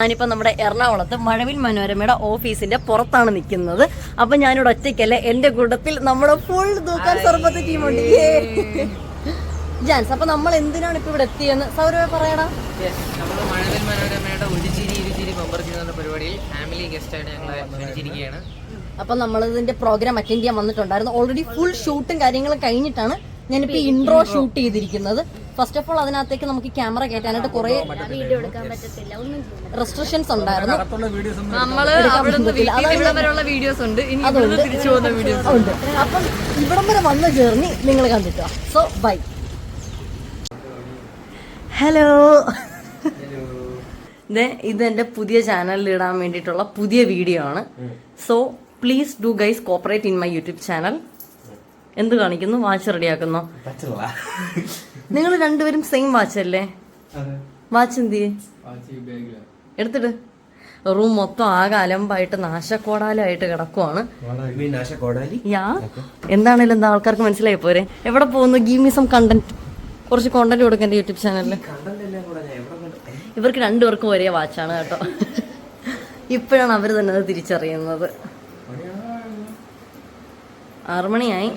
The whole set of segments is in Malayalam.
ഞാനിപ്പോൾ നമ്മുടെ എറണാകുളത്ത് മഴവിൽ മനോരമയുടെ ഓഫീസിന്റെ പുറത്താണ് നിൽക്കുന്നത്. അപ്പൊ ഞാനിവിടെ ഒറ്റയ്ക്കല്ല, എന്റെ കൂട്ടത്തിൽ നമ്മുടെ ഫുൾ ദൂക്കാൻ സർബത്ത് ടീമുണ്ട്. ജാൻസ്, അപ്പൊ നമ്മൾ എന്തിനാണ് ഇപ്പൊ ഇവിടെ എത്തിയെന്ന് സൗരവ പറയടാ. മഴവിൽ മനോരമയുടെ ഒരു ചിരി ഇരുചിരി മെമ്പർഷിപ്പ് പരിപാടിയിൽ ഫാമിലി ഗസ്റ്റ് ആയിട്ട് ഞങ്ങളെ ക്ഷണിച്ചിരിക്കുകയാണ്. അപ്പൊ നമ്മളിതിന്റെ പ്രോഗ്രാം അറ്റൻഡ് ചെയ്യാൻ വന്നിട്ടുണ്ടായിരുന്നു. ഓൾറെഡി ഫുൾ ഷൂട്ടും കാര്യങ്ങളും കഴിഞ്ഞിട്ടാണ് ഞാനിപ്പോ ഇൻട്രോ ഷൂട്ട് ചെയ്തിരിക്കുന്നത്. ഫസ്റ്റ് ഓഫ് ഓൾ അതിനകത്തേക്ക് നമുക്ക് ക്യാമറ കയറ്റാനായിട്ട് കുറെ റെസ്ട്രിക്ഷൻസ് ഉണ്ടായിരുന്നു. അതുകൊണ്ട് അപ്പം ഇവിടം വരെ വന്ന ജേർണി നിങ്ങൾ കണ്ടിട്ടോ. So by. ഹലോ, ഇത് എന്റെ പുതിയ ചാനലിൽ ഇടാൻ വേണ്ടിയിട്ടുള്ള പുതിയ വീഡിയോ ആണ്. So please do guys cooperate in my YouTube channel. എന്ത് കാണിക്കുന്നു? വാച്ച് റെഡിയാക്കുന്നോ? നിങ്ങൾ രണ്ടുപേരും സെയിം വാച്ച് അല്ലേ? വാച്ച് എന്ത് എടുത്തിട്ട് റൂം മൊത്തം ആകെ അലമ്പായിട്ട് നാശക്കോടാലായിട്ട് കിടക്കുവാണ്. എന്താണേലും എന്താ ആൾക്കാർക്ക് മനസ്സിലായി പോരെ. എവിടെ പോകുന്നു? Give me some content. കുറച്ച് കോണ്ടന്റ് കൊടുക്കാം എന്റെ യൂട്യൂബ് ചാനലിൽ. ഇവർക്ക് രണ്ടുപേർക്കും ഒരേ വാച്ചാണ് കേട്ടോ. ഇപ്പോഴാണ് അവർ തന്നെ അത് തിരിച്ചറിയുന്നത്. 6 മണിയായി.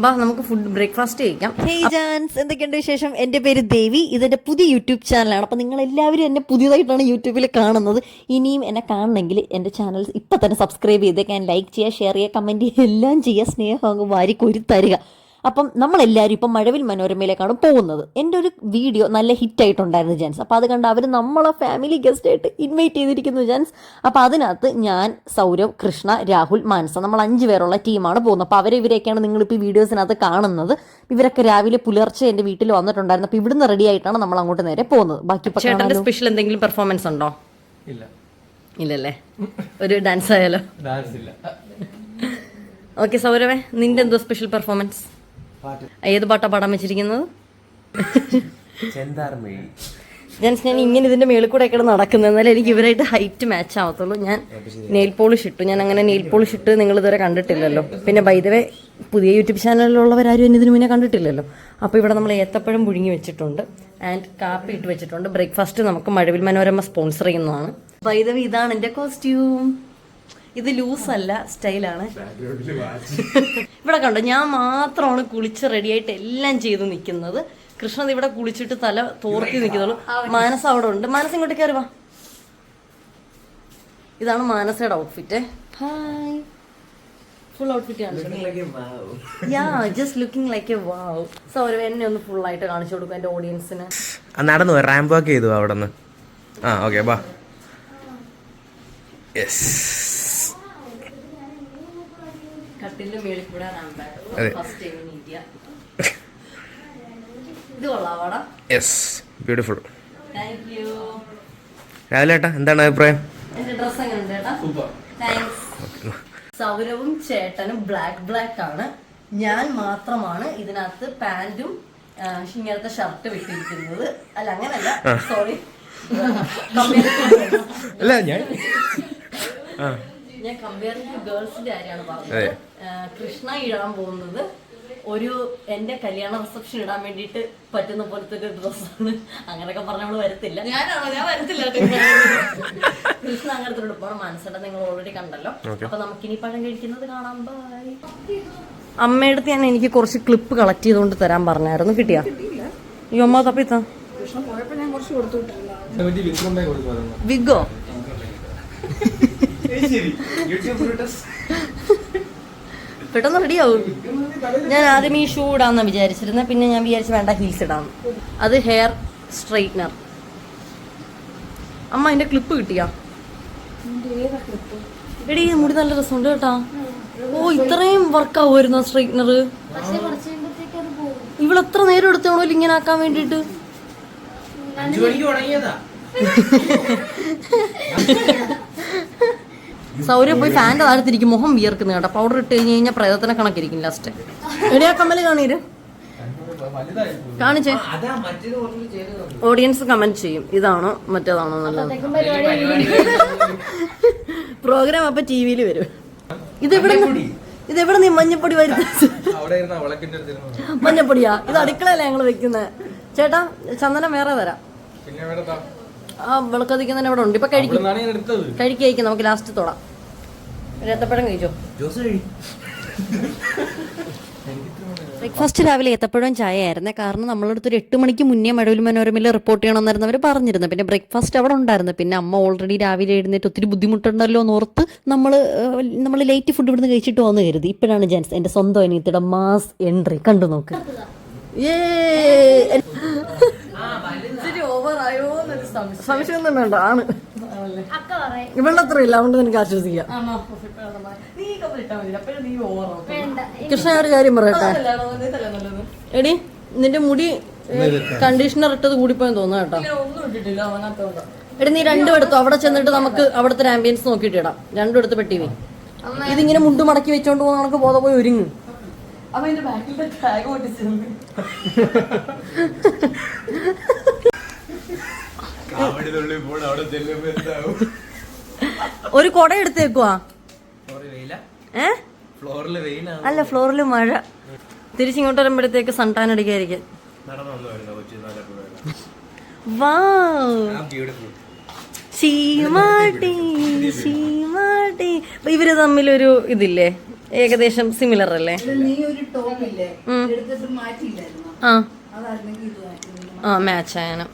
ബാ, നമുക്ക് ഫുഡ് ബ്രേക്ക്ഫാസ്റ്റ് കഴിക്കാം. ഹേയ് ജാൻസ്, എന്തൊക്കെയുണ്ട് വിശേഷം? എൻ്റെ പേര് ദേവി. ഇതെൻ്റെ പുതിയ യൂട്യൂബ് ചാനലാണ്. അപ്പം നിങ്ങൾ എല്ലാവരും എന്നെ പുതിയതായിട്ടാണ് യൂട്യൂബിൽ കാണുന്നത്. ഇനിയും എന്നെ കാണണമെങ്കിൽ എൻ്റെ ചാനൽ ഇപ്പം തന്നെ സബ്സ്ക്രൈബ് ചെയ്തേക്കാൻ, ലൈക്ക് ചെയ്യുക, ഷെയർ ചെയ്യുക, കമൻറ്റ് ചെയ്യുക, എല്ലാം ചെയ്യുക. സ്നേഹം വാരി കോരി തരിക. അപ്പം നമ്മളെല്ലാവരും ഇപ്പം മഴവിൽ മനോരമയിലേക്കാണ് പോകുന്നത്. എൻ്റെ ഒരു വീഡിയോ നല്ല ഹിറ്റായിട്ടുണ്ടായിരുന്നു ജാൻസ്. അപ്പോൾ അത് കണ്ട് അവർ നമ്മളെ ഫാമിലി ഗസ്റ്റായിട്ട് ഇൻവൈറ്റ് ചെയ്തിരിക്കുന്നു ജാൻസ്. അപ്പോൾ അതിനകത്ത് ഞാൻ, സൗരവ്, കൃഷ്ണ, രാഹുൽ, മാനസ, നമ്മൾ 5 പേരുള്ള ടീമാണ് പോകുന്നത്. അപ്പോൾ ഇവരെയൊക്കെയാണ് നിങ്ങളിപ്പോൾ ഈ വീഡിയോസിനകത്ത് കാണുന്നത്. ഇവരൊക്കെ രാവിലെ പുലർച്ചെ എൻ്റെ വീട്ടിൽ വന്നിട്ടുണ്ടായിരുന്നു. അപ്പോൾ ഇവിടുന്ന് റെഡി ആയിട്ടാണ് നമ്മൾ അങ്ങോട്ട് നേരെ പോകുന്നത്. ബാക്കി ചേട്ടൻ്റെ സ്പെഷ്യൽ എന്തെങ്കിലും പെർഫോമൻസ് ഉണ്ടോ? ഇല്ലല്ലേ? ഒരു ഡാൻസ് ആയാലോ? ഓക്കെ സൗരവേ, നിന്റെ എന്തോ സ്പെഷ്യൽ പെർഫോമൻസ്? ഏത് പാട്ടാ പാടാൻ വെച്ചിരിക്കുന്നത്? ജാൻസ്, ഞാൻ ഇങ്ങനെ ഇതിന്റെ മേളിൽ കൂടെ ഒക്കെ നടക്കുന്നത്, എന്നാലും എനിക്ക് ഇവരായിട്ട് ഹൈറ്റ് മാച്ച് ആവത്തുള്ളൂ. ഞാൻ നെയിൽ പോളിഷ് ഇട്ടു. ഞാൻ അങ്ങനെ നെയിൽ പോളിഷ് ഇട്ട് നിങ്ങൾ ഇതുവരെ കണ്ടിട്ടില്ലല്ലോ. പിന്നെ ബൈ ദ വേ, പുതിയ യൂട്യൂബ് ചാനലിലുള്ളവരാരും എന്നെ ഇതിനു മുന്നേ കണ്ടിട്ടില്ലല്ലോ. അപ്പോൾ ഇവിടെ നമ്മൾ ഏത്തപ്പഴം പുഴുങ്ങി വെച്ചിട്ടുണ്ട് ആൻഡ് കാപ്പി ഇട്ട് വെച്ചിട്ടുണ്ട്. ബ്രേക്ക്ഫാസ്റ്റ് നമുക്ക് മഴവിൽ മനോരമ സ്പോൺസർ ചെയ്യുന്നതാണ്. ബൈ ദ വേ, ഇതാണ് എൻ്റെ കോസ്റ്റ്യൂം. ഇത് ലൂസ് അല്ല, സ്റ്റൈലാണ്. ഇവിടെ കണ്ടോ, ഞാൻ മാത്രമാണ് കുളിച്ച് റെഡിയായിട്ട് എല്ലാം ചെയ്ത് നിൽക്കുന്നത്. കൃഷ്ണത് ഇവിടെ കുളിച്ചിട്ട് തല തോർത്തി നിൽക്കുന്നുള്ളൂ. മാനസ അവിടെ ഉണ്ട്. മാനസ ഇങ്ങോട്ട് കയറി വാ. ഇതാണ് മാനസയുടെ ഔട്ട്ഫിറ്റ്. ഹായ്, ഫുൾ ഔട്ട്ഫിറ്റ് കാണിച്ചു. Yeah, just looking like a wow. So ഒരു എന്നെ ഒന്ന് ഫുൾ ആയിട്ട് കാണിച്ചു കൊടുക്കും എന്റെ ഓഡിയൻസിന്. നടന്നു റാമ്പ് വാക്ക് ചെയ്തു അവിടെ നിന്ന്. ഓക്കെ ബാ. കട്ടിലിന്റെ മേളിൽ കൂടെ ഫസ്റ്റ് ടൈം ഇൻ ഇന്ത്യ. ഇത് കൊള്ളാവാടാ. Yes, beautiful. Thank you. രാവിലെ ഏട്ടാ, എന്താണ് അഭിപ്രായം? എന്റെ ഡ്രസ് എങ്ങനെയുണ്ട് ചേട്ടാ? താങ്ക്സ്. സൗരവും ചേട്ടനും ബ്ലാക്ക് ആണ്. ഞാൻ മാത്രമാണ് ഇതിനകത്ത് പാന്റും ഇങ്ങനത്തെ ഷർട്ട് വിട്ടിരിക്കുന്നത്. അല്ല, അങ്ങനല്ല, സോറി. ഞാൻ കമ്പയറിംഗ് ടു ഗേൾസിന്റെ കാര്യമാണ് പറഞ്ഞത്. കൃഷ്ണ ഇടാൻ പോകുന്നത് ഒരു എന്റെ കല്യാണ റിസപ്ഷൻ ഇടാൻ വേണ്ടിട്ട് പറ്റുന്ന പോലത്തെ ഒരു ഡ്രസ്സാണ്. അങ്ങനെയൊക്കെ പറഞ്ഞ നമ്മള് വരത്തില്ല. ഞാൻ വരത്തില്ല. കൃഷ്ണ അങ്ങനത്തെ ഒരു ഉടുപ്പാണ്. മനസ്സിലാ, നിങ്ങൾ ഓൾറെഡി കണ്ടല്ലോ. അപ്പൊ നമുക്കിനി പഴം കഴിക്കുന്നത് കാണാം. ബൈ. അമ്മയുടെ അടുത്ത് ഞാൻ എനിക്ക് കുറച്ച് ക്ലിപ്പ് കളക്ട് ചെയ്തുകൊണ്ട് തരാൻ പറഞ്ഞായിരുന്നു. കിട്ടിയാ? ഈ അമ്മ തപ്പിത്താ വിഗോ പെട്ടെന്ന് റെഡിയാവും. ഞാൻ ആദ്യം ഈ ഷൂ ഇടാന്ന് വിചാരിച്ചിരുന്ന, പിന്നെ ഞാൻ വിചാരിച്ചു വേണ്ട, ഹീൽസ് ഇടാം. അത് ഹെയർ സ്ട്രെയിറ്റ്നർ. അമ്മ അതിന്റെ ക്ലിപ്പ് കിട്ടിയാ? എടീ, മുടി നല്ല രസമുണ്ട് കേട്ടാ. ഓ, ഇത്രയും വർക്കാവുമായിരുന്നു സ്ട്രെയിറ്റ്നർ. ഇവളെത്ര നേരം എടുത്തോളൂ ഇങ്ങനെ ആക്കാൻ വേണ്ടിട്ട്. സൗര്യ പോയി ഫാൻ്റെ താഴത്തിരിക്കും. മുഖം വിയർക്കുന്നു കേട്ടോ. പൗഡർ ഇട്ട് കഴിഞ്ഞ് കഴിഞ്ഞാൽ പ്രേതത്തിനെ കണക്കിരിക്കും ലാസ്റ്റ്. എവിടെയാ കമ്മല് കാണീര്? കാണിച്ചേ. ഓഡിയൻസ് കമന്റ് ചെയ്യും ഇതാണോ മറ്റേതാണോ നല്ലത്. പ്രോഗ്രാം അപ്പൊ ടിവിയിൽ വരും. ഇതെവിടെ നീ മഞ്ഞപ്പൊടി വരുന്നത്? മഞ്ഞപ്പൊടിയാ? ഇത് അടുക്കളയല്ലേ ഞങ്ങള് വെക്കുന്നത്. ചേട്ടാ, ചന്ദനം വേറെ തരാം. ആ വിളക്കത്തിക്കുന്ന അവിടെ ഉണ്ട്. ഇപ്പൊ കഴിക്കും, കഴിക്കും. നമുക്ക് ലാസ്റ്റ് തൊടാം. ഏത്തപ്പഴം കഴിച്ചോ? ബ്രേക്ക്ഫാസ്റ്റ് രാവിലെ ഏത്തപ്പഴം ചായ ആയിരുന്നേ. കാരണം നമ്മളടുത്തൊരു 8 മണിക്ക് മുന്നേ മഴവിൽ മനോരമയിൽ റിപ്പോർട്ട് ചെയ്യണമെന്നായിരുന്നു അവർ പറഞ്ഞിരുന്നത്. പിന്നെ ബ്രേക്ക്ഫാസ്റ്റ് അവിടെ ഉണ്ടായിരുന്നു. പിന്നെ അമ്മ ഓൾറെഡി രാവിലെ എഴുന്നേറ്റ് ഒത്തിരി ബുദ്ധിമുട്ടുണ്ടല്ലോ എന്നോർത്ത് നമ്മൾ ലേറ്റ് ഫുഡ് ഇവിടുന്ന് കഴിച്ചിട്ട് വന്നു കരുതി. ഇപ്പോഴാണ് ജെൻസ് എൻ്റെ സ്വന്തം അനിയത്തിയുടെ മാസ് എൻട്രി കണ്ടു നോക്ക്. സംശയമൊന്നും വേണ്ട, ആണ് വെള്ളത്രയില്ല, അതുകൊണ്ട് നിനക്ക് ആശ്വസിക്കാം. കൃഷ്ണ ഒരു കാര്യം പറയട്ടെ, എടി നിന്റെ മുടി കണ്ടീഷണർ ഇട്ടത് കൂടിപ്പോയെന്ന് തോന്നുന്നു കേട്ടോ. എടി നീ രണ്ടും എടുത്തോ, അവിടെ ചെന്നിട്ട് നമുക്ക് അവിടുത്തെ ഒരു ആംബിയൻസ് നോക്കിയിട്ട് ഇടാം. രണ്ടും എടുത്ത് പെട്ടി പോയി. ഇതിങ്ങനെ മുണ്ട് മടക്കി വെച്ചോണ്ട് പോകുന്ന നമുക്ക് ബോധം പോയി ഒരുങ്ങും. ഒരു കൊട എടുത്തേക്കുവാ. അല്ല, ഫ്ലോറിൽ മഴ. തിരിച്ചിങ്ങോട്ട് വരുമ്പോഴത്തേക്ക് സൺടാൻ അടിക്കായിരിക്കും. ഇവര് തമ്മിലൊരു ഇതില്ലേ, ഏകദേശം സിമിലർ അല്ലേ? ആ മാച്ച് ആയാലും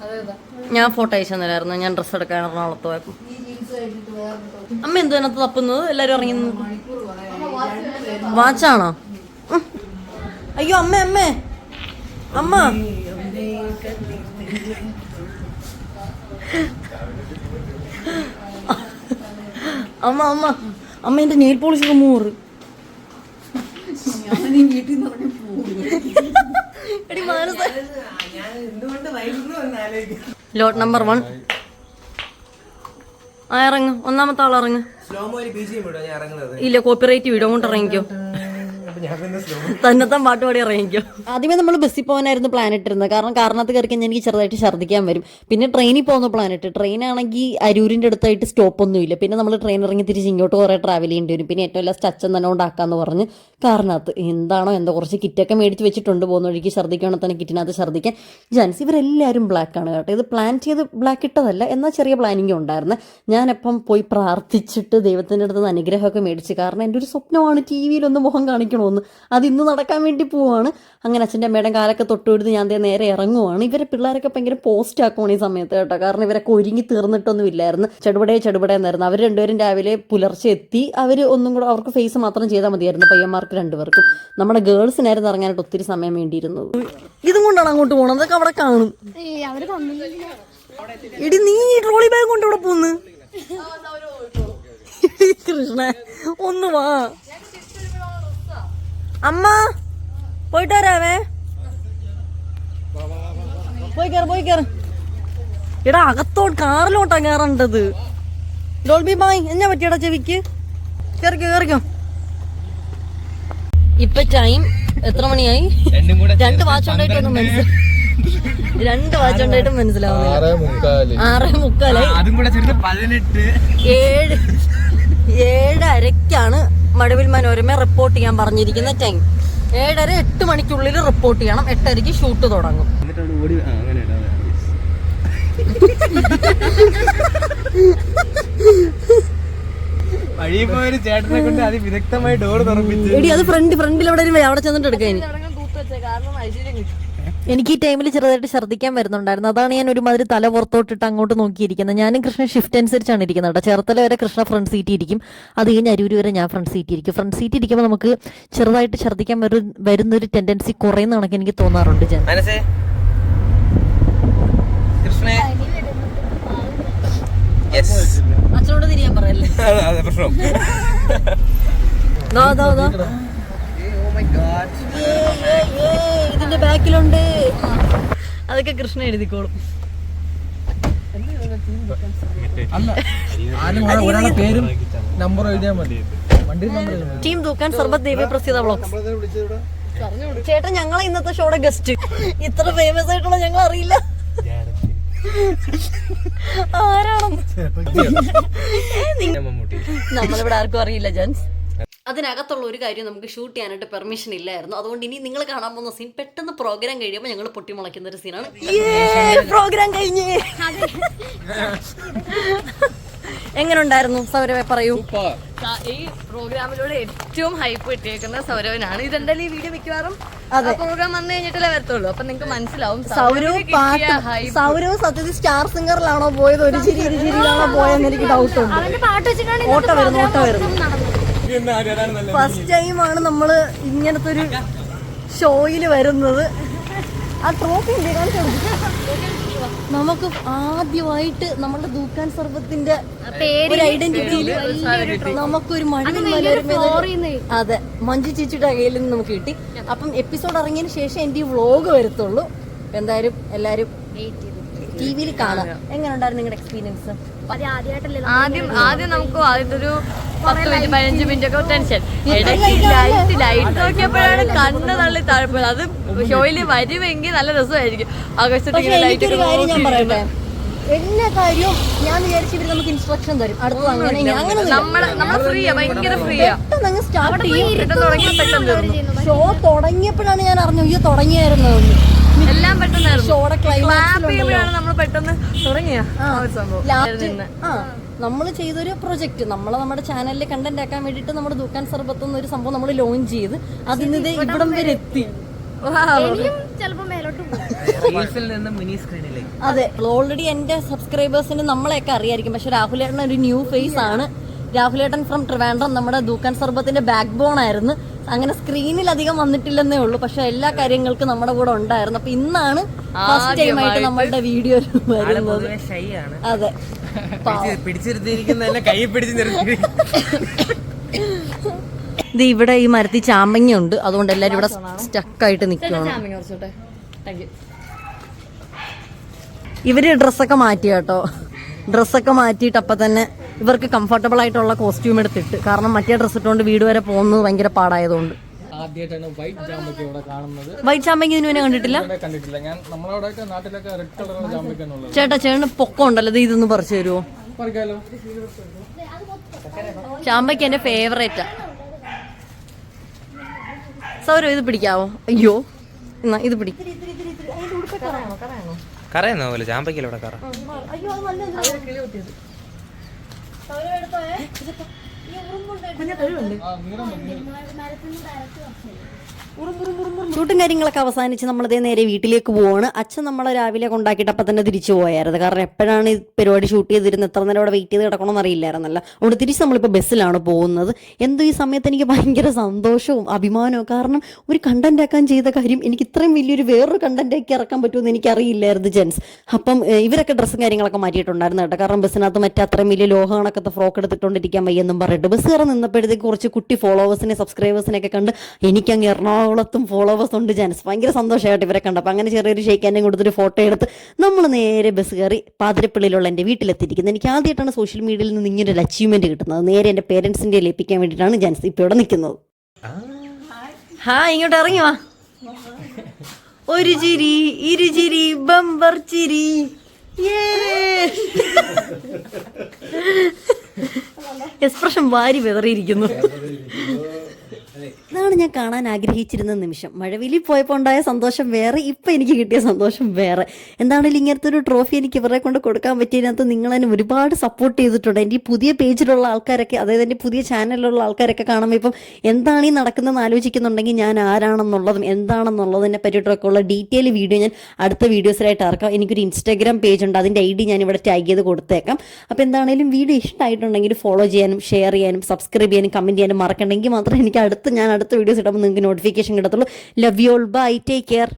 ഞാൻ ഫോട്ടോ അയച്ചു തന്നില്ലായിരുന്നു. ഞാൻ ഡ്രസ്സ് എടുക്കാൻ എറണാകുളത്ത് പോയപ്പോ. അമ്മ എന്തു അതിനകത്ത് തപ്പുന്നത്? എല്ലാരും ഇറങ്ങി. വാച്ചാണോ? അയ്യോ അമ്മ അമ്മ അമ്മ അമ്മ അമ്മ അമ്മ എന്റെ നെയിൽ പോളിഷ് 100. ലോട്ട് നമ്പർ 1. ആ ഇറങ്ങ്, ഒന്നാമത്തെ ആൾ ഇറങ്ങ്. ഇല്ല, കോപ്പിറൈറ്റ് വീഡിയോ കൊണ്ട് ഇറങ്ങിക്കോ, തന്നെത്താൻ പാട്ട് പാടി ഇറങ്ങിക്കോ. ആദ്യമേ നമ്മൾ ബസ്സിൽ പോകാനായിരുന്നു പ്ലാൻ ഇട്ടിരുന്നത്. കാരണം കാറിനകത്ത് കയറി കഴിഞ്ഞാൽ എനിക്ക് ചെറുതായിട്ട് ഛർദ്ദിക്കാൻ വരും. പിന്നെ ട്രെയിനിൽ പോകുന്ന പ്ലാൻ ഇട്ട്. ട്രെയിനാണെങ്കിൽ അരൂരിൻ്റെ അടുത്തായിട്ട് സ്റ്റോപ്പൊന്നുമില്ല. പിന്നെ നമ്മൾ ട്രെയിൻ ഇറങ്ങി തിരിച്ച് ഇങ്ങോട്ട് കുറേ ട്രാവൽ ചെയ്യേണ്ടി വരും. പിന്നെ ഏറ്റവും ലാസ്റ്റ് അച്ഛൻ തന്നെ ഉണ്ടാക്കാന്ന് പറഞ്ഞ് കാറിനകത്ത് എന്താണോ എന്തോ കുറച്ച് കിറ്റൊക്കെ മേടിച്ച് വെച്ചിട്ടുണ്ട്. പോകുന്ന വഴിക്ക് ഛർദ്ദിക്കുകയാണെങ്കിൽ തന്നെ കിറ്റിനകത്ത് ഛർദ്ദിക്കാൻ. ജാൻസ് ഇവരെല്ലാവരും ബ്ലാക്കാണ് കേട്ടോ. ഇത് പ്ലാൻ ചെയ്ത് ബ്ലാക്ക് ഇട്ടതല്ല, എന്നാൽ ചെറിയ പ്ലാനിങ് ഉണ്ടായിരുന്നു. ഞാനെപ്പം പോയി പ്രാർത്ഥിച്ചിട്ട് ദൈവത്തിൻ്റെ അടുത്ത് നിന്ന് അനുഗ്രഹമൊക്കെ മേടിച്ച്. കാരണം എൻ്റെ ഒരു സ്വപ്നമാണ് ടി വിയിലൊന്ന് മുഖം കാണിക്കണമെന്ന്. അത് ഇന്ന് നടക്കാൻ വേണ്ടി പോവാണ്. അങ്ങനെ അച്ഛൻ്റെ അമ്മയുടെ കാലൊക്കെ തൊട്ടുകൊടുത്ത് ഞാൻ നേരെ ഇറങ്ങുവാണ്. ഇവരെ പിള്ളേരൊക്കെ ഭയങ്കര പോസ്റ്റ് ആക്കുവാണ് ഈ സമയത്ത് കേട്ടോ. കാരണം ഇവരൊക്കെ ഒരുങ്ങി തീർന്നിട്ടൊന്നും ഇല്ലായിരുന്നു. ചെടുപടയെന്നായിരുന്നു. അവർ രണ്ടുപേരും രാവിലെ പുലർച്ചെ എത്തി. അവർ ഒന്നും കൂടെ അവർക്ക് ഫേസ് മാത്രം ചെയ്താൽ മതിയായിരുന്നു, പയ്യന്മാർക്ക് രണ്ടുപേർക്കും. നമ്മുടെ ഗേൾസിനായിരുന്നു ഇറങ്ങാനായിട്ട് ഒത്തിരി സമയം വേണ്ടിയിരുന്നത്. ഇതും കൊണ്ടാണ് അങ്ങോട്ട് പോകണം. അതൊക്കെ അവിടെ കാണും. ഇടി നീ ട്രോളി ബാഗ് കൊണ്ട് ഇവിടെ പോന്ന് കൃഷ്ണ ഒന്ന് വാ. അമ്മ പോയിട്ട് വരാവേ. പോയി കേറ്. എടാ അകത്തോട്ട് കാറിലോട്ടാ കേറേണ്ടത്. ഡോൾബി ബായ് എന്നാ പറ്റിയടാ ചെവിക്ക്? കേറിക്കോ. ഇപ്പൊ ടൈം എത്ര മണിയായി? 2 വാച്ച് ഉണ്ടായിട്ടൊന്നും മനസ്സിലാവും. 2 വാച്ച് ഉണ്ടായിട്ടും മനസ്സിലാവുന്നില്ല. 6:15. 7:30ക്കാണ് മഴവിൽ മനോരമ റിപ്പോർട്ട് ചെയ്യാൻ പറഞ്ഞിരിക്കുന്ന ടൈം. 7:30 8 മണിക്കുള്ളിൽ റിപ്പോർട്ട് ചെയ്യണം. 8:30ക്ക് ഷൂട്ട് തുടങ്ങും. ചേട്ടനെ കൊണ്ട് അതിവിദഗ്ധമായി ഡോർ തുറപ്പിച്ചു. എടി അത് ഫ്രണ്ടിൽ അവിടെ ചെന്നിട്ട് എടുക്കാൻ. എനിക്ക് ഈ ടൈമിൽ ചെറുതായിട്ട് ഛർദ്ദിക്കാൻ വരുന്നുണ്ടായിരുന്നു. അതാണ് ഞാൻ ഒരുമാതിരി തല പുറത്തോട്ടിട്ട് അങ്ങോട്ട് നോക്കിയിരിക്കുന്നത്. ഞാനും കൃഷ്ണ ഷിഫ്റ്റ് അനുസരിച്ചാണ് ഇരിക്കുന്നത് കേട്ടോ. ചേർത്തല വരെ കൃഷ്ണ ഫ്രണ്ട് സീറ്റ് ഇരിക്കും. അത് കഴിഞ്ഞ് അരൂര് വരെ ഞാൻ ഫ്രണ്ട് സീറ്റ് ഇരിക്കും. ഫ്രണ്ട് സീറ്റ് ഇരിക്കുമ്പോൾ നമുക്ക് ചെറുതായിട്ട് ഛർദ്ദിക്കാൻ വരുന്നൊരു ടെൻഡൻസി കുറയുന്ന കണക്ക് എനിക്ക് തോന്നാറുണ്ട്. അച്ഛനോട് തിരിയാൻ പറയല്ലേ. ഇതിന്റെ ബാക്കിലുണ്ട്. അതൊക്കെ കൃഷ്ണ എഴുതിക്കോളും. പേരും നമ്പർ എഴുതിയാൽ മതി. ടീം തൂക്കാൻ സർബത്ത് ദേവി പ്രസിദ്ധ വ്ളോഗ്സ്. ചേട്ടൻ ഞങ്ങളെ ഇന്നത്തെ ഷോയുടെ ഗസ്റ്റ്. ഇത്ര ഫേമസ് ആയിട്ടുള്ള ഞങ്ങൾ അറിയില്ല ആരാണെന്ന്. നമ്മളിവിടെ ആർക്കും അറിയില്ല ജാൻസ്. അതിനകത്തുള്ള ഒരു കാര്യം നമുക്ക് ഷൂട്ട് ചെയ്യാനായിട്ട് പെർമിഷൻ ഇല്ലായിരുന്നു. അതുകൊണ്ട് ഇനി നിങ്ങൾ കാണാൻ പോകുന്ന സീൻ പെട്ടെന്ന് പ്രോഗ്രാം കഴിയുമ്പോൾ ഞങ്ങൾ പൊട്ടിമുളയ്ക്കുന്ന ഒരു സീനാണ്. പ്രോഗ്രാം കഴിഞ്ഞ് എങ്ങനെ ഉണ്ടായിരുന്നു സൗരവെ പറയൂ. ഈ പ്രോഗ്രാമിലൂടെ ഏറ്റവും ഹൈപ്പ് കിട്ടിയേക്കുന്ന സൗരവനാണ്. ഇതെന്തായാലും ഈ വീഡിയോ മിക്കവാറും പ്രോഗ്രാം വന്നു കഴിഞ്ഞിട്ടല്ലേ വരത്തുള്ളൂ. അപ്പൊ നിങ്ങൾക്ക് മനസ്സിലാവും സൗരവ് സത്യത്തിൽ സ്റ്റാർ സിംഗറിലാണോ പോയത്, ഒരു ചിരി ഇരുചിരിയിലാണോ പോയെന്ന് എനിക്ക് ഡൗട്ട് ഉണ്ട്. ഓട്ട വരുന്നു. ഫസ്റ്റ് ടൈമാണ് നമ്മള് ഇങ്ങനത്തെ ഒരു ഷോയില് വരുന്നത്. ആ ട്രോഫി നമുക്ക് ആദ്യമായിട്ട് നമ്മുടെ ദൂക്കാൻ സർബത്തിന്റെ ഒരു ഐഡന്റിറ്റിയില് നമുക്കൊരു അതെ മഞ്ജു ചേച്ചിയുടെ കയ്യിൽ നിന്ന് നമുക്ക് കിട്ടി. അപ്പം എപ്പിസോഡ് ഇറങ്ങിയതിന് ശേഷം എന്റെ ഈ വ്ളോഗ് വരത്തുള്ളൂ. എന്തായാലും എല്ലാരും ടിവിയിൽ കാണാം. എങ്ങനെ ഉണ്ടായിരുന്നു നിങ്ങളുടെ എക്സ്പീരിയൻസ്? ആദ്യം നമുക്ക് ആദ്യത്തെ ഒരു 10-15 മിനിറ്റ് ഒക്കെ ടെൻഷൻ. ലൈറ്റ് നോക്കിയപ്പോഴാണ് കണ്ണ് തള്ളി താഴ്പോയത്. അത് ഷോയില് വരുമെങ്കിൽ നല്ല രസമായിരിക്കും. എനിക്കൊരു കാര്യം ഞാൻ പറയട്ടെ, എല്ലാ കാര്യവും ഞാൻ വിചാരിച്ചു ഇവര് നമുക്ക് ഇൻസ്ട്രക്ഷൻ തരും അടുത്തത് അങ്ങനെ ഫ്രീയാ, ഭയങ്കര ഫ്രീയാ. പെട്ടെന്ന് സ്റ്റാർട്ട് ചെയ്യും. ഷോ തുടങ്ങിയപ്പോഴാണ് ഞാൻ അറിഞ്ഞു ഈ തുടങ്ങിയായിരുന്നു എല്ലാം പെട്ടെന്നായിരുന്നു. ഷോയുടെ ക്ലൈമാക്സിലാണ് നമ്മൾ പെട്ടെന്ന് തുടങ്ങിയ നമ്മൾ ചെയ്തൊരു പ്രൊജക്ട് നമ്മുടെ ചാനലിൽ കണ്ടന്റ് ആക്കാൻ വേണ്ടിട്ട് നമ്മുടെ ദുക്കാൻ സർബത്ത് എന്നൊരു സംഭവം നമ്മൾ ലോഞ്ച് ചെയ്ത് അതിന് ഇവിടം വരെ എത്തി. അതെ, ഓൾറെഡി എന്റെ സബ്സ്ക്രൈബേഴ്സിന് നമ്മളെയൊക്കെ അറിയായിരിക്കും. പക്ഷെ രാഹുലേട്ടൻ ഒരു ന്യൂ ഫേസ് ആണ്. രാഹുലേട്ടൻ ഫ്രം ട്രിവാൻഡ്രം നമ്മുടെ ദൂക്കാൻ സർബത്തിന്റെ ബാക്ക് ബോൺ ആയിരുന്നു. അങ്ങനെ സ്ക്രീനിൽ അധികം വന്നിട്ടില്ലെന്നേ ഉള്ളൂ, പക്ഷെ എല്ലാ കാര്യങ്ങൾക്കും നമ്മുടെ കൂടെ ഉണ്ടായിരുന്നു. അപ്പൊ ഇന്നാണ് ഫസ്റ്റ് ടൈം ആയിട്ട് നമ്മളുടെ വീഡിയോ വരുന്നത്. അതെ, ഇത് ഇവിടെ ഈ മരത്തിൽ ചാമ്പങ്ങ ഉണ്ട്, അതുകൊണ്ട് എല്ലാരും ഇവിടെ സ്റ്റക്കായിട്ട് നിൽക്കുകയാണ്. ഇവര് ഡ്രസ്സൊക്കെ മാറ്റി കേട്ടോ. ഡ്രസ്സൊക്കെ മാറ്റിയിട്ട് അപ്പം തന്നെ ഇവർക്ക് കംഫർട്ടബിൾ ആയിട്ടുള്ള കോസ്റ്റ്യൂം എടുത്തിട്ട്, കാരണം മറ്റേ ഡ്രസ്സ് ഇട്ടുകൊണ്ട് വീട് വരെ പോകുന്നത് ഭയങ്കര പാടായതുകൊണ്ട്. ആദ്യമായിട്ടാണ് വൈറ്റ് ജാമ്പയ്ക്ക ഇവിടെ കാണുന്നത്. വൈറ്റ് ചാമ്പയ്ക്ക ഇതിനു കണ്ടിട്ടില്ല. ഞാൻ നമ്മളവിടെ നാട്ടിലൊക്കെ റെഡ് കളറുള്ള ജാമ്പയ്ക്കാണുള്ളത്. ചേട്ടന് പൊക്കം ഉണ്ടല്ലോ, ഇത് ഇതൊന്ന് പറിച്ചു തരുമോ? പറിക്കാലോ. ചാമ്പയ്ക്ക എന്റെ ഫേവറേറ്റാ. സൗരവ് ഇത് പിടിക്കാവോ? അയ്യോ, എന്നാ ഇത് പിടി. കറയുന്ന പോലെ ചാമ്പയ്ക്കല്ലോ ഇവിടെ കറ. ഷൂട്ടും കാര്യങ്ങളൊക്കെ അവസാനിച്ച് നമ്മളിതേ നേരെ വീട്ടിലേക്ക് പോവാണ്. അച്ഛൻ നമ്മളെ രാവിലെ കൊണ്ടാക്കിയിട്ട് അപ്പം തന്നെ തിരിച്ചു പോയായിരുന്നു. കാരണം എപ്പോഴാണ് ഈ പരിപാടി ഷൂട്ട് ചെയ്തിരുന്നത്, എത്ര നേരം അവിടെ വെയിറ്റ് ചെയ്ത് കിടക്കണമെന്ന് അറിയില്ലായിരുന്നല്ല. അതുകൊണ്ട് തിരിച്ച് നമ്മളിപ്പോൾ ബസ്സിലാണ് പോകുന്നത്. എന്തോ ഈ സമയത്ത് എനിക്ക് ഭയങ്കര സന്തോഷവും അഭിമാനവും. കാരണം ഒരു കണ്ടന്റ് ആക്കാൻ ചെയ്ത കാര്യം എനിക്ക് ഇത്രയും വലിയൊരു വേറൊരു കണ്ടന്റ് ആക്കി ഇറക്കാൻ പറ്റുമെന്ന് എനിക്കറിയില്ലായിരുന്നു ജെൻസ്. അപ്പം ഇവരൊക്കെ ഡ്രസ്സും കാര്യങ്ങളൊക്കെ മാറ്റിയിട്ടുണ്ടായിരുന്നു കേട്ടോ. കാരണം ബസ്സിനകത്ത് മറ്റേ അത്രയും വലിയ ലോഹ കണക്കത്തെ ഫ്രോക്ക് എടുത്തിട്ടുണ്ടിരിക്കാൻ വയ്യെന്നും പറഞ്ഞിട്ട് ബസ് കയറി നിന്നപ്പോഴത്തേക്ക് കുറച്ച് കുട്ടി ഫോളോവേഴ്സിനെ സബ്സ്ക്രൈബേഴ്സിനെയൊക്കെ കണ്ട് എനിക്കങ്ങ് എറണാകുളത്തും ഫോളോവേഴ്സ് ഉണ്ട് ജെൻസ്. ഭയങ്കര സന്തോഷമായിട്ട് ഇവരെ കണ്ടപ്പോൾ അങ്ങനെ ചെറിയൊരു ഷെയ്ക്കാനും കൊടുത്തൊരു ഫോട്ടോ എടുത്ത് നമ്മൾ നേരെ ബസ് കയറി പാതിരപ്പള്ളിയിലുള്ള എൻ്റെ വീട്ടിലെത്തിയിരിക്കുന്നത്. എനിക്ക് ആദ്യമായിട്ടാണ് സോഷ്യൽ മീഡിയയിൽ നിന്ന് ഇങ്ങനൊരു അച്ചീവ്മെന്റ് കിട്ടുന്നത്. നേരെ എൻ്റെ പേരൻസിൻ്റെ ഏൽപ്പിക്കാൻ വേണ്ടിയിട്ടാണ് ജെൻസ് ഇപ്പോൾ ഇവിടെ നിൽക്കുന്നത്. ഇങ്ങോട്ട് ഇറങ്ങി വാ. ഒരു ചിരി, ഇരുചിരി, ബമ്പർ ചിരി. എക്സ്പ്രഷൻ വാരി വെതറിയിരിക്കുന്നു. ഇതാണ് ഞാൻ കാണാൻ ആഗ്രഹിച്ചിരുന്ന നിമിഷം. മഴവിലി പോയപ്പോൾ ഉണ്ടായ സന്തോഷം വേറെ, ഇപ്പം എനിക്ക് കിട്ടിയ സന്തോഷം വേറെ. എന്താണെങ്കിലും ഇങ്ങനത്തെ ഒരു ട്രോഫി എനിക്ക് ഇവരെ കൊണ്ട് കൊടുക്കാൻ പറ്റിയതിനകത്ത് നിങ്ങളെന്നെ ഒരുപാട് സപ്പോർട്ട് ചെയ്തിട്ടുണ്ട്. എൻ്റെ ഈ പുതിയ പേജിലുള്ള ആൾക്കാരൊക്കെ, അതായത് എൻ്റെ പുതിയ ചാനലിലുള്ള ആൾക്കാരൊക്കെ കാണുമ്പോൾ ഇപ്പം എന്താണ് ഈ നടക്കുന്നതെന്ന് ആലോചിക്കുന്നുണ്ടെങ്കിൽ ഞാൻ ആരാണെന്നുള്ളതും എന്താണെന്നുള്ളതിനെ പറ്റിയിട്ടൊക്കെ ഉള്ള ഡീറ്റെയിൽ വീഡിയോ ഞാൻ അടുത്ത വീഡിയോസിലായിട്ട് ഇറക്കാം. എനിക്കൊരു ഇൻസ്റ്റാഗ്രാം പേജ് ഉണ്ട്, അതിൻ്റെ ID ഞാൻ ഇവിടെ ടാഗ് ചെയ്ത് കൊടുത്തേക്കാം. അപ്പോൾ എന്താണെങ്കിലും വീഡിയോ ഇഷ്ടമായിട്ടുണ്ടെങ്കിൽ ഫോളോ ചെയ്യാനും ഷെയർ ചെയ്യാനും സബ്സ്ക്രൈബ് ചെയ്യാനും കമൻറ്റ് ചെയ്യാനും മറക്കണമെങ്കിൽ മാത്രമേ എനിക്ക് ഞാൻ അടുത്ത വീഡിയോസ് ഇടുമ്പോൾ നിങ്ങൾക്ക് നോട്ടിഫിക്കേഷൻ കിട്ടത്തുള്ളൂ. Love you all, bye, take care.